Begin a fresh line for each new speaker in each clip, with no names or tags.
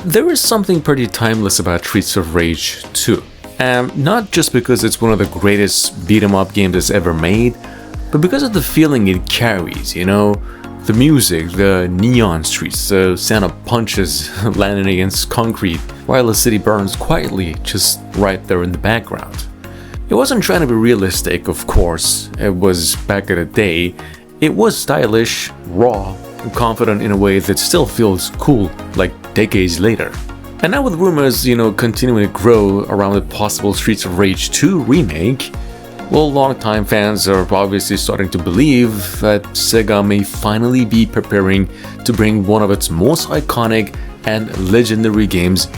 There is something pretty timeless about Streets of Rage 2. Not just because it's one of the greatest beat-em-up games that's ever made, but because of the feeling it carries, you know? The music, the neon streets, the sound of punches landing against concrete while the city burns quietly just right there in the background. It wasn't trying to be realistic, of course. It was back in the day. It was stylish, raw, and confident in a way that still feels cool like decades later. And now with rumors, continuing to grow around the possible Streets of Rage 2 remake, well, longtime fans are obviously starting to believe that Sega may finally be preparing to bring one of its most iconic and legendary games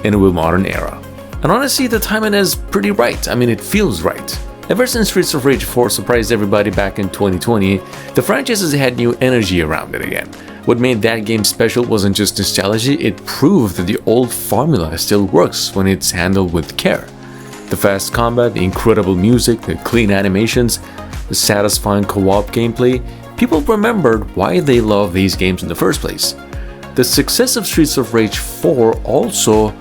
into a modern era. And honestly, the timing is pretty right. I mean, it feels right. Ever since Streets of Rage 4 surprised everybody back in 2020, the franchise has had new energy around it again. What made that game special wasn't just nostalgia, it proved that the old formula still works when it's handled with care. The fast combat, the incredible music, the clean animations, the satisfying co-op gameplay, people remembered why they loved these games in the first place. The success of Streets of Rage 4 also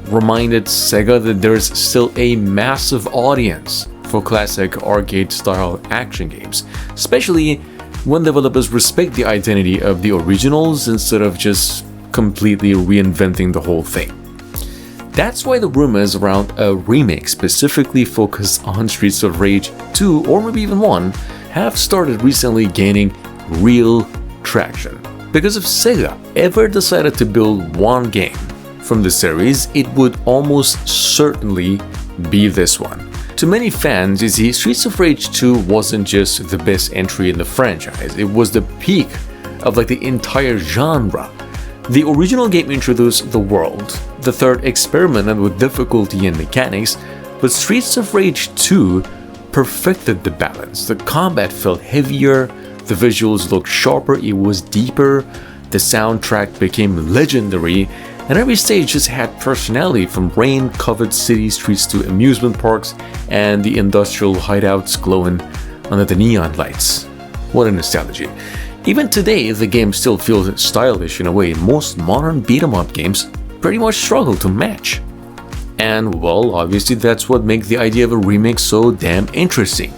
reminded Sega that there's still a massive audience for classic arcade-style action games, especially when developers respect the identity of the originals instead of just completely reinventing the whole thing. That's why the rumors around a remake specifically focused on Streets of Rage 2 or maybe even 1 have started recently gaining real traction. Because if Sega ever decided to build one game from the series, it would almost certainly be this one. To many fans, you see, Streets of Rage 2 wasn't just the best entry in the franchise, it was the peak of the entire genre. The original game introduced the world, the third experimented with difficulty and mechanics, but Streets of Rage 2 perfected the balance. The combat felt heavier, the visuals looked sharper, it was deeper, the soundtrack became legendary, and every stage just had personality, from rain-covered city streets to amusement parks and the industrial hideouts glowing under the neon lights. What a nostalgia. Even today, the game still feels stylish in a way most modern beat-em-up games pretty much struggle to match. And well, obviously that's what makes the idea of a remake so damn interesting.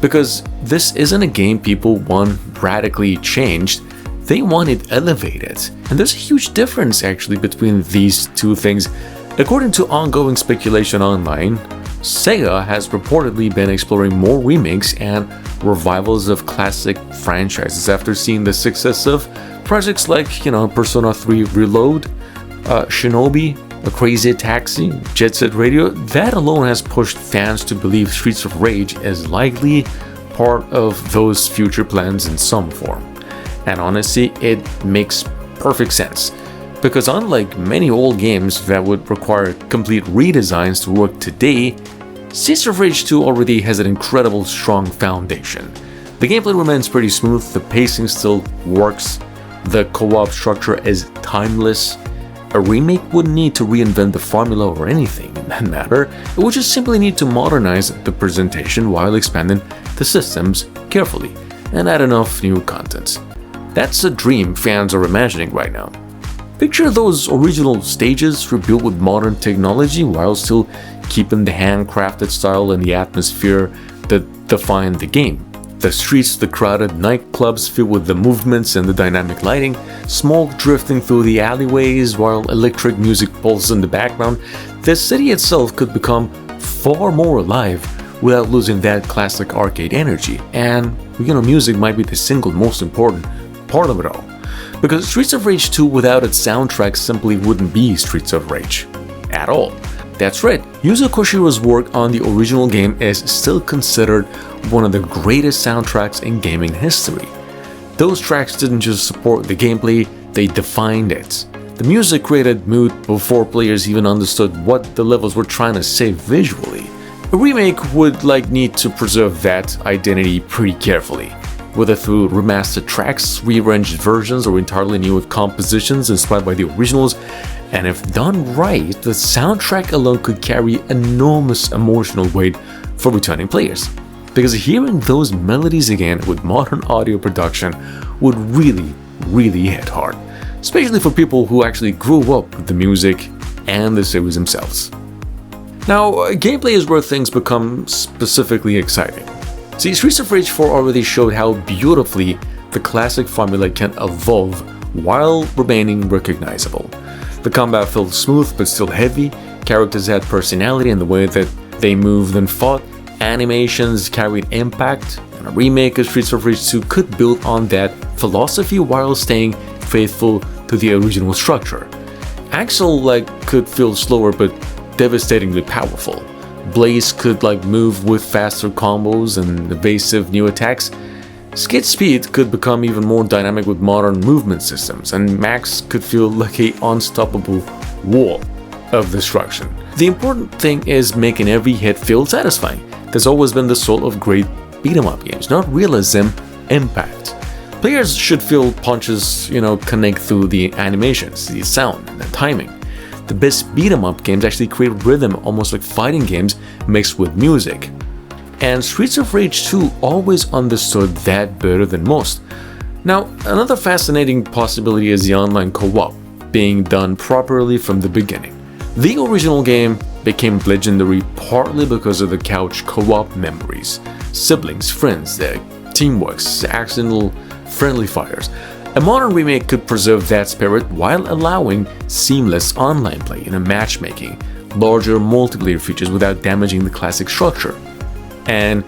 Because this isn't a game people want radically changed, they want it elevated. And there's a huge difference actually between these two things. According to ongoing speculation online, Sega has reportedly been exploring more remakes and revivals of classic franchises after seeing the success of projects like, Persona 3 Reload, Shinobi, A Crazy Taxi, Jet Set Radio. That alone has pushed fans to believe Streets of Rage is likely part of those future plans in some form. And honestly, it makes perfect sense. Because unlike many old games that would require complete redesigns to work today, Streets of Rage 2 already has an incredible strong foundation. The gameplay remains pretty smooth, the pacing still works, the co-op structure is timeless. A remake wouldn't need to reinvent the formula or anything in that matter, it would just simply need to modernize the presentation while expanding the systems carefully and add enough new content. That's a dream fans are imagining right now. Picture those original stages rebuilt with modern technology while still keeping the handcrafted style and the atmosphere that defined the game. The streets, the crowded nightclubs filled with the movements and the dynamic lighting, smoke drifting through the alleyways while electric music pulses in the background. The city itself could become far more alive without losing that classic arcade energy. And music might be the single most important part of it all. Because Streets of Rage 2 without its soundtrack simply wouldn't be Streets of Rage at all. That's right, Yuzo Koshiro's work on the original game is still considered one of the greatest soundtracks in gaming history. Those tracks didn't just support the gameplay, they defined it. The music created mood before players even understood what the levels were trying to say visually. A remake would need to preserve that identity pretty carefully, whether through remastered tracks, rearranged versions, or entirely new compositions inspired by the originals. And if done right, the soundtrack alone could carry enormous emotional weight for returning players. Because hearing those melodies again with modern audio production would really hit hard. especially for people who actually grew up with the music and the series themselves. Now, gameplay is where things become specifically exciting. See, Streets of Rage 4 already showed how beautifully the classic formula can evolve while remaining recognizable. The combat felt smooth but still heavy, characters had personality in the way that they moved and fought, animations carried impact, and a remake of Streets of Rage 2 could build on that philosophy while staying faithful to the original structure. Axel could feel slower but devastatingly powerful. Blaze could move with faster combos and evasive new attacks. Skid speed could become even more dynamic with modern movement systems, and Max could feel like an unstoppable wall of destruction. The important thing is making every hit feel satisfying. That's always been the soul of great beat-em-up games, not realism, impact. Players should feel punches, connect through the animations, the sound, and the timing. The best beat-em-up games actually create rhythm, almost like fighting games mixed with music. And Streets of Rage 2 always understood that better than most. Now, another fascinating possibility is the online co-op, being done properly from the beginning. The original game became legendary partly because of the couch co-op memories, siblings, friends, their teamwork, accidental friendly fires. A modern remake could preserve that spirit while allowing seamless online play, matchmaking, larger multiplayer features without damaging the classic structure. And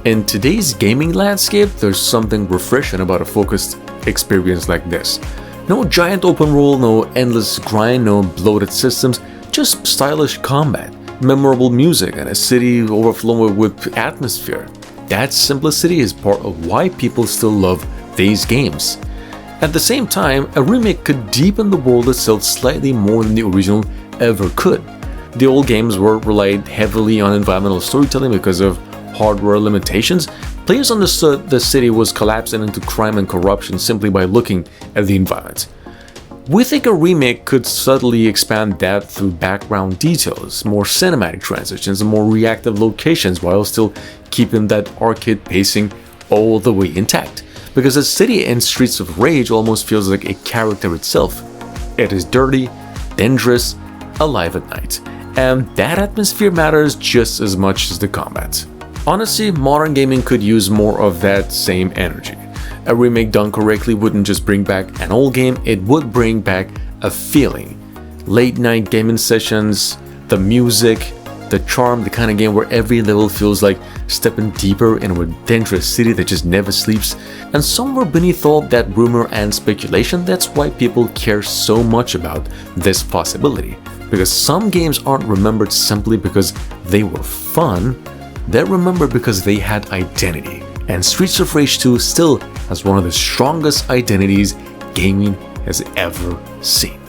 in today's gaming landscape, there's something refreshing about a focused experience like this. No giant open world, no endless grind, no bloated systems, just stylish combat, memorable music, and a city overflowing with atmosphere. That simplicity is part of why people still love these games. At the same time, a remake could deepen the world itself slightly more than the original ever could. The old games relied heavily on environmental storytelling because of hardware limitations. Players understood the city was collapsing into crime and corruption simply by looking at the environment. We think a remake could subtly expand that through background details, more cinematic transitions, and more reactive locations while still keeping that arcade pacing all the way intact. Because the city in Streets of Rage almost feels like a character itself. It is dirty, dangerous, alive at night, and that atmosphere matters just as much as the combat. Honestly, modern gaming could use more of that same energy. A remake done correctly wouldn't just bring back an old game, it would bring back a feeling. Late night gaming sessions, the music, the charm, the kind of game where every level feels like stepping deeper into a dangerous city that just never sleeps. And somewhere beneath all that rumor and speculation, that's why people care so much about this possibility. Because some games aren't remembered simply because they were fun, they're remembered because they had identity. And Streets of Rage 2 still has one of the strongest identities gaming has ever seen.